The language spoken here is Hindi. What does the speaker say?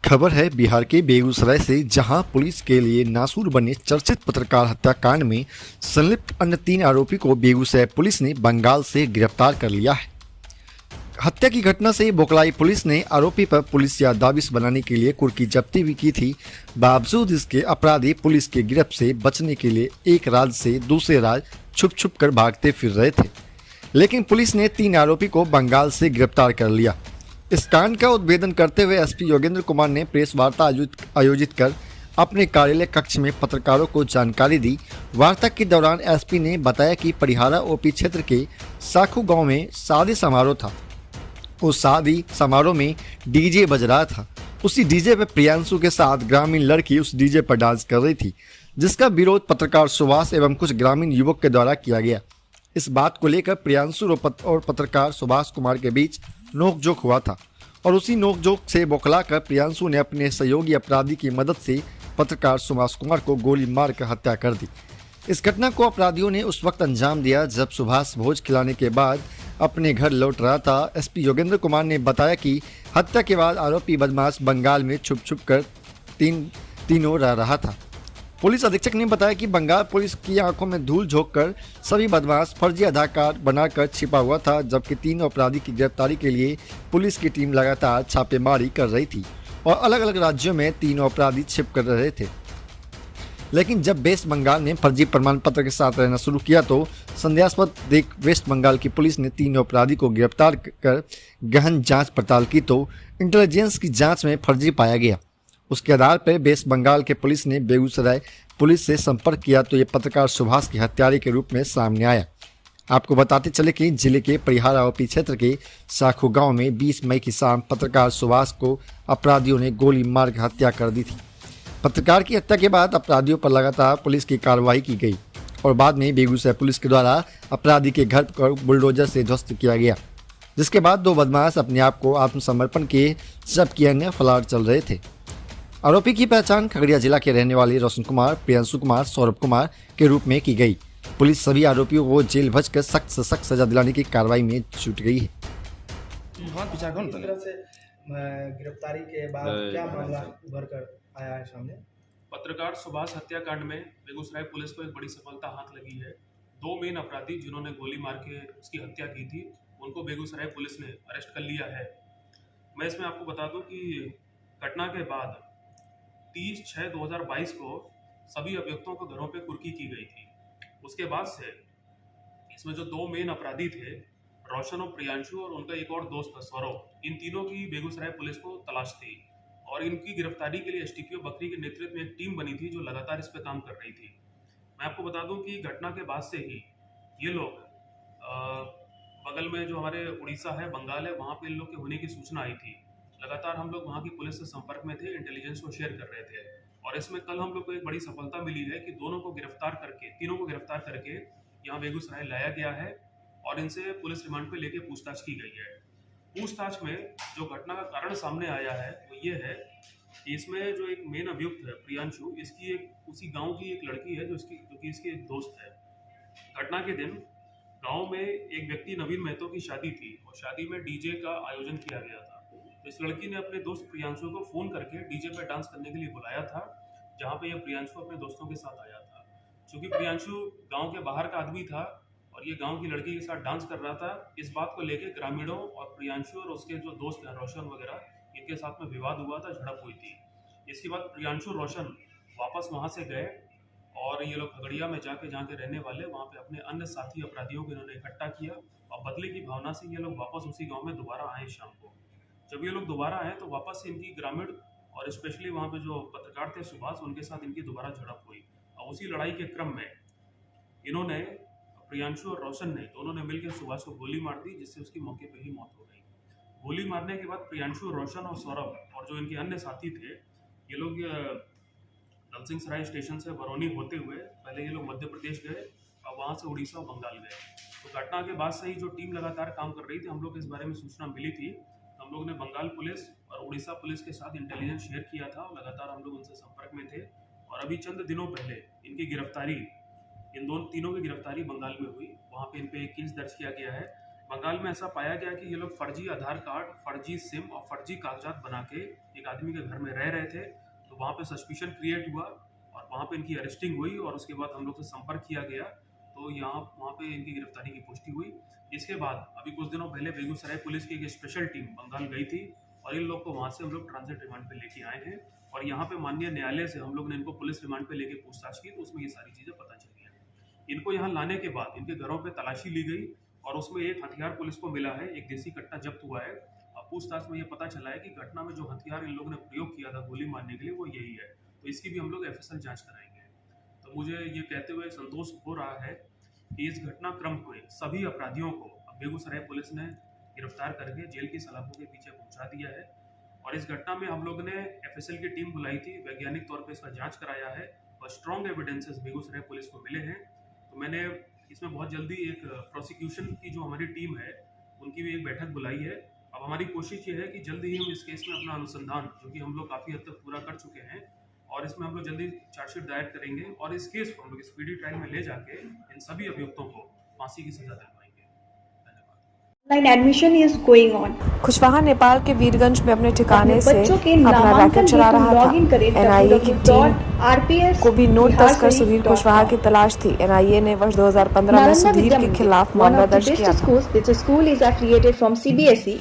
खबर है बिहार के बेगूसराय से, जहां पुलिस के लिए नासूर बने चर्चित पत्रकार हत्याकांड में संलिप्त अन्य 3 आरोपी को बेगूसराय पुलिस ने बंगाल से गिरफ्तार कर लिया है। हत्या की घटना से बौखलाई पुलिस ने आरोपी पर पुलिस या दाबिश बनाने के लिए कुर्की जब्ती भी की थी। बावजूद इसके अपराधी पुलिस के गिरफ्त से बचने के लिए एक राज्य से दूसरे राज्य छुप छुप कर भागते फिर रहे थे, लेकिन पुलिस ने 3 आरोपी को बंगाल से गिरफ्तार कर लिया। इस कांड का उद्भेदन करते हुए एसपी योगेंद्र कुमार ने प्रेस वार्ता आयोजित कर अपने कार्यालय कक्ष में पत्रकारों को जानकारी दी। वार्ता के दौरान एसपी ने बताया कि परिहारा ओपी क्षेत्र के साखू गांव में शादी समारोह था। उस शादी समारोह में डीजे बज रहा था। उसी डीजे पर प्रियांशु के साथ ग्रामीण लड़की उस डीजे पर डांस कर रही थी, जिसका विरोध पत्रकार सुभाष एवं कुछ ग्रामीण युवक के द्वारा किया गया। इस बात को लेकर प्रियांशु और पत्रकार सुभाष कुमार के बीच नोकझोंक हुआ था और उसी नोकझोंक से बौखलाकर प्रियांशु ने अपने सहयोगी अपराधी की मदद से पत्रकार सुभाष कुमार को गोली मारकर हत्या कर दी। इस घटना को अपराधियों ने उस वक्त अंजाम दिया जब सुभाष भोज खिलाने के बाद अपने घर लौट रहा था। एसपी योगेंद्र कुमार ने बताया कि हत्या के बाद आरोपी बदमाश बंगाल में छुप छुप कर तीनों रह रहा था। पुलिस अधीक्षक ने बताया कि बंगाल पुलिस की आंखों में धूल झोंककर सभी बदमाश फर्जी आधार कार्ड बनाकर छिपा हुआ था, जबकि 3 अपराधी की गिरफ्तारी के लिए पुलिस की टीम लगातार छापेमारी कर रही थी और अलग अलग राज्यों में 3 अपराधी छिप कर रहे थे। लेकिन जब वेस्ट बंगाल ने फर्जी प्रमाण पत्र के साथ रहना शुरू किया तो संदेहास्पद देख वेस्ट बंगाल की पुलिस ने 3 अपराधी को गिरफ्तार कर गहन जांच पड़ताल की तो इंटेलिजेंस की जांच में फर्जी पाया गया। उसके आधार पर वेस्ट बंगाल के पुलिस ने बेगूसराय पुलिस से संपर्क किया तो ये पत्रकार सुभाष के हत्यारे के रूप में सामने आया। आपको बताते चले कि जिले के परिहारा ओपी क्षेत्र के साखू गांव में 20 मई की शाम पत्रकार सुभाष को अपराधियों ने गोली मारकर हत्या कर दी थी। पत्रकार की हत्या के बाद अपराधियों पर लगातार पुलिस की कार्रवाई की गई और बाद में बेगूसराय पुलिस के द्वारा अपराधी के घर पर बुलडोजर से ध्वस्त किया गया, जिसके बाद 2 बदमाश अपने आप को आत्मसमर्पण किए, जबकि अन्य फरार चल रहे थे। आरोपी की पहचान खगड़िया जिला के रहने वाले रोशन कुमार, प्रियांशु कुमार, सौरभ कुमार के रूप में की गई। पुलिस सभी आरोपियों को जेल भेजकर सख्त से सख्त सजा दिलाने की कार्रवाई में जुट गई है। गिरफ्तारी के बाद क्या मामला उभर कर आया है सामने? पत्रकार सुभाष हत्याकांड में बेगूसराय पुलिस को एक बड़ी सफलता हाथ लगी है। 2 मेन अपराधी जिन्होंने गोली मार के उसकी हत्या की थी, उनको बेगूसराय पुलिस ने अरेस्ट कर लिया है। मैं इसमें आपको बता दूं कि घटना के बाद 30/6/2022 को सभी अभियुक्तों को घरों पे कुर्की की गई थी। उसके बाद से इसमें जो 2 मेन अपराधी थे, रोशन और प्रियांशु, और उनका एक और दोस्त था सौरभ, इन तीनों की बेगूसराय पुलिस को तलाश थी और इनकी गिरफ्तारी के लिए एसटीपीओ बकरी के नेतृत्व में एक टीम बनी थी जो लगातार इस पे काम कर रही थी। मैं आपको बता दूं कि घटना के बाद से ही ये लोग बगल में जो हमारे उड़ीसा है, बंगाल है, वहाँ पे इन लोग के होने की सूचना आई थी। लगातार हम लोग वहाँ की पुलिस से संपर्क में थे, इंटेलिजेंस को शेयर कर रहे थे और इसमें कल हम लोग को एक बड़ी सफलता मिली है कि तीनों को गिरफ्तार करके यहाँ बेगूसराय लाया गया है और इनसे पुलिस रिमांड पे लेके पूछताछ की गई है। पूछताछ में जो घटना का कारण सामने आया है वो ये है कि इसमें जो एक मेन अभियुक्त है प्रियांशु, इसकी एक उसी गांव की एक लड़की है जो कि इसकी एक दोस्त है। घटना के दिन गांव में एक व्यक्ति नवीन महतो की शादी थी और शादी में डीजे का आयोजन किया गया था। तो इस लड़की ने अपने दोस्त प्रियांशु को फोन करके डीजे पर डांस करने के लिए बुलाया था, जहाँ पे यह प्रियांशु अपने दोस्तों के साथ आया था। चूंकि प्रियांशु गाँव के बाहर का आदमी था और ये गांव की लड़की के साथ डांस कर रहा था, इस बात को लेकर ग्रामीणों और प्रियांशु और उसके जो दोस्त हैं रोशन वगैरह, इनके साथ में विवाद हुआ था, झड़प हुई थी। इसके बाद प्रियांशु रोशन वापस वहां से गए और ये लोग खगड़िया में जहाँ के रहने वाले, वहाँ पे अपने अन्य साथी अपराधियों को इन्होंने इकट्ठा किया और बदले की भावना से ये लोग वापस उसी गाँव में दोबारा आए शाम को। जब ये लोग दोबारा आए तो वापस से इनकी ग्रामीण और स्पेशली वहाँ पे जो पत्रकार थे सुभाष, उनके साथ इनकी दोबारा झड़प हुई और उसी लड़ाई के क्रम में इन्होंने, प्रियांशु और रोशन ने, दोनों ने मिलकर सुभाष को गोली मार दी, जिससे उसकी मौके पर ही मौत हो गई। गोली मारने के बाद प्रियांशु, रोशन और सौरभ और जो इनके अन्य साथी थे, ये लोग दलसिंहसराय स्टेशन से बरौनी होते हुए पहले ये लोग मध्य प्रदेश गए और वहाँ से उड़ीसा और बंगाल गए। तो घटना के बाद से ही जो टीम लगातार काम कर रही थी, हम लोग इस बारे में सूचना मिली थी, हम लोग ने बंगाल पुलिस और उड़ीसा पुलिस के साथ इंटेलिजेंस शेयर किया था और लगातार हम लोग उनसे संपर्क में थे और अभी चंद दिनों पहले इनकी गिरफ्तारी, तीनों की गिरफ्तारी बंगाल में हुई। वहाँ पे इन पे एक केस दर्ज किया गया है। बंगाल में ऐसा पाया गया कि ये लोग फर्जी आधार कार्ड, फर्जी सिम और फर्जी कागजात बना के एक आदमी के घर में रह रहे थे। तो वहाँ पे सस्पिशन क्रिएट हुआ और वहाँ पे इनकी अरेस्टिंग हुई और उसके बाद हम लोग से संपर्क किया गया, तो वहाँ पे इनकी गिरफ्तारी की पुष्टि हुई। इसके बाद अभी कुछ दिनों पहले बेगूसराय पुलिस की एक स्पेशल टीम बंगाल गई थी और इन लोग को वहाँ से हम लोग ट्रांजिट रिमांड पे लेके आए हैं और यहाँ पे माननीय न्यायालय से हम लोग ने इनको पुलिस रिमांड पे लेके पूछताछ की, तो उसमें ये सारी चीज़ें पता चली है। इनको यहाँ लाने के बाद इनके घरों पे तलाशी ली गई और उसमें एक हथियार पुलिस को मिला है, एक देसी कट्टा जब्त हुआ है। अब पूछताछ में ये पता चला है कि घटना में जो हथियार इन लोगों ने प्रयोग किया था गोली मारने के लिए वो यही है, तो इसकी भी हम लोग FSL जाँच कराएंगे। तो मुझे ये कहते हुए संतोष हो रहा है कि इस घटनाक्रम के सभी अपराधियों को अब बेगूसराय पुलिस ने गिरफ्तार करके जेल की सलाखों के पीछे पहुंचा दिया है और इस घटना में हम लोग ने FSL की टीम बुलाई थी, वैज्ञानिक तौर पे इसका जांच कराया है और स्ट्रॉन्ग एविडेंसेस बेगूसराय पुलिस को मिले हैं। तो मैंने इसमें बहुत जल्दी एक प्रोसिक्यूशन की जो हमारी टीम है उनकी भी एक बैठक बुलाई है। अब हमारी कोशिश ये है कि जल्दी ही हम इस केस में अपना अनुसंधान, जो कि हम लोग काफ़ी हद तक पूरा कर चुके हैं, और इसमें हम लोग जल्दी चार्जशीट दायर करेंगे और इस केस को हम लोग स्पीडी ट्रायल में ले जाके इन सभी अभियुक्तों को फांसी की सजा दिलवाएंगे। धन्यवाद। Online admission is going on. Kushwaha Nepal के वीरगंज में अपने ठिकाने से बच्चों के अपना नामांकन रैकेट चला रहा था। NIA की टीम को भी नोट तस्कर सुधीर कुशवाहा की तलाश थी। NIA ने वर्ष 2015 में सुधीर के खिलाफ मामला दर्ज किया था। This school is affiliated from CBSE